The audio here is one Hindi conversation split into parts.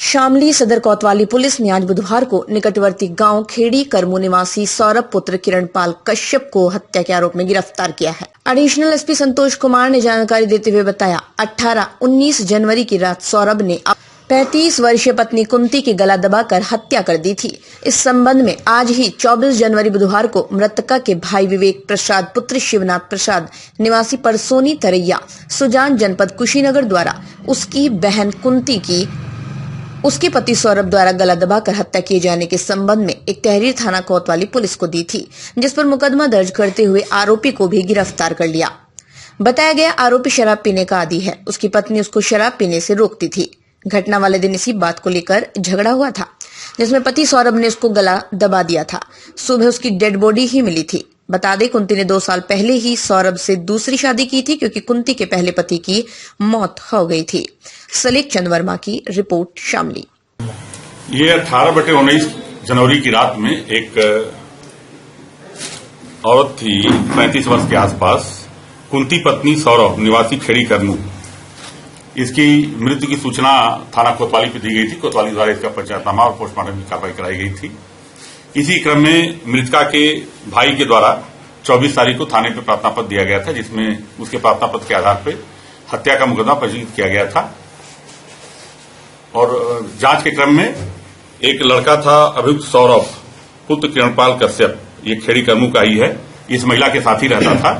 शामली सदर कोतवाली पुलिस ने आज बुधवार को निकटवर्ती गांव खेड़ी करमू निवासी सौरभ पुत्र किरणपाल कश्यप को हत्या के आरोप में गिरफ्तार किया है। एडिशनल एसपी संतोष कुमार ने जानकारी देते हुए बताया, 18-19 जनवरी की रात सौरभ ने 35 वर्षीय पत्नी कुंती की गला दबाकर हत्या कर दी थी। इस संबंध में आज ही 24 जनवरी बुधवार को मृतका के भाई विवेक प्रसाद पुत्र शिवनाथ प्रसाद निवासी परसोनी तरैया सुजान जनपद कुशीनगर द्वारा उसकी बहन कुंती की उसके पति सौरभ द्वारा गला दबाकर हत्या किए जाने के संबंध में एक तहरीर थाना कोतवाली पुलिस को दी थी, जिस पर मुकदमा दर्ज करते हुए आरोपी को भी गिरफ्तार कर लिया। बताया गया, आरोपी शराब पीने का आदी है। उसकी पत्नी उसको शराब पीने से रोकती थी। घटना वाले दिन इसी बात को लेकर झगड़ा हुआ था, जिसमें पति सौरभ ने उसको गला दबा दिया था। सुबह उसकी डेड बॉडी ही मिली थी। बता दें, कुंती ने 2 साल पहले ही सौरभ से दूसरी शादी की थी, क्योंकि कुंती के पहले पति की मौत हो गई थी। सलेख चंद वर्मा की रिपोर्ट, शामली। ये 18/19 जनवरी की रात में एक औरत थी 35 वर्ष के आसपास, कुंती पत्नी सौरभ निवासी खेड़ी करनू, इसकी मृत्यु की सूचना थाना कोतवाली पे दी गई थी। कोतवाली द्वारा इसका पंचायतनामा और पोस्टमार्टम की कार्रवाई कराई गई थी। इसी क्रम में मृतका के भाई के द्वारा 24 तारीख को थाने पे प्रार्थना पत्र दिया गया था, जिसमें उसके प्रार्थना पत्र के आधार पर हत्या का मुकदमा पंजीकृत किया गया था। और जांच के क्रम में एक लड़का था अभियुक्त सौरभ पुत्र किरणपाल कश्यप, ये खेड़ी करमू का ही है, इस महिला के साथ ही रहता था।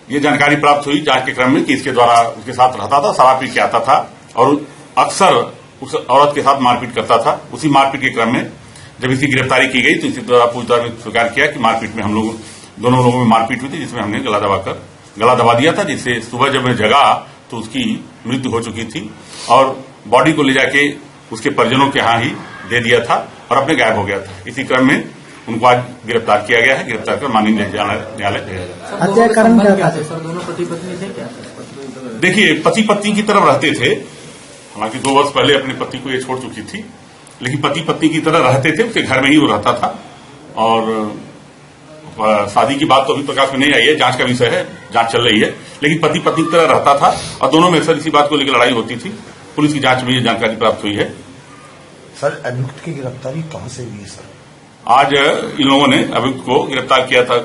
ये जानकारी प्राप्त हुई जांच के क्रम में कि इसके द्वारा उसके साथ रहता था, शराब पी के आता था और अक्सर उस औरत के साथ मारपीट करता था। उसी मारपीट के क्रम में जब इसकी गिरफ्तारी की गई तो इसी द्वारा पूछताछ में स्वीकार किया कि मारपीट में हम लोग दोनों लोगों में मारपीट हुई थी, जिसमें हमने गला दबा दिया था, जिससे सुबह जब मैं जगा तो उसकी मृत्यु हो चुकी थी और बॉडी को ले जाके उसके परिजनों के यहाँ ही दे दिया था और अपने गायब हो गया था। इसी क्रम में उनको आज गिरफ्तार किया गया है। गिरफ्तार कर माननीय न्यायालय भेजा जाएगा। हत्या का कारण क्या था? सर, दोनों पति पत्नी थे क्या? देखिए, पति पत्नी की तरफ रहते थे। हालांकि 2 वर्ष पहले अपने पति को ये छोड़ चुकी थी, लेकिन पति पत्नी की तरह रहते थे। उसके घर में ही वो रहता था और शादी की बात तो अभी प्रकाश में नहीं आई है, जांच का विषय है, जांच चल रही है। लेकिन पति पत्नी की तरह रहता था और दोनों में अक्सर इसी बात को लेकर लड़ाई होती थी। पुलिस की जांच में ये जानकारी प्राप्त हुई है। सर, अभियुक्त की गिरफ्तारी कहां से हुई है सर? आज इन लोगों ने अभियुक्त को गिरफ्तार किया था,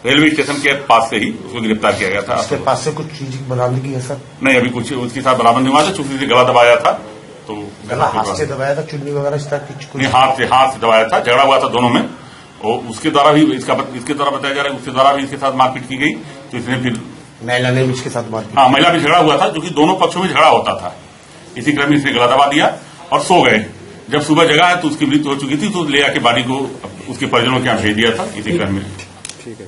रेलवे स्टेशन के पास से ही उसको गिरफ्तार किया गया था। उसके पास से कुछ चीज बरामदगी है सर? नहीं, अभी कुछ उसके साथ बरामद नहीं हुआ था। चूंकि गला दबाया था तो गला हाथ से दबाया था, चुन्नी वगैरह इस तरह की? नहीं, हाथ से दबाया था। झगड़ा हुआ था दोनों में और उसके द्वारा भी इसके द्वारा बताया जा रहा है उसके द्वारा भी इसके साथ मारपीट की गई। तो इसने फिर महिला ने भी इसके साथ मारपीट? हाँ, महिला भी झगड़ा हुआ था, जो कि दोनों पक्षों में झगड़ा होता था। इसी क्रम में इसने गला दबा दिया और सो गए। जब सुबह जगा है तो उसकी मृत्यु हो चुकी थी, तो ले आके बॉडी को उसके परिजनों के यहाँ भेज दिया था। इसी क्रम में ठीक है।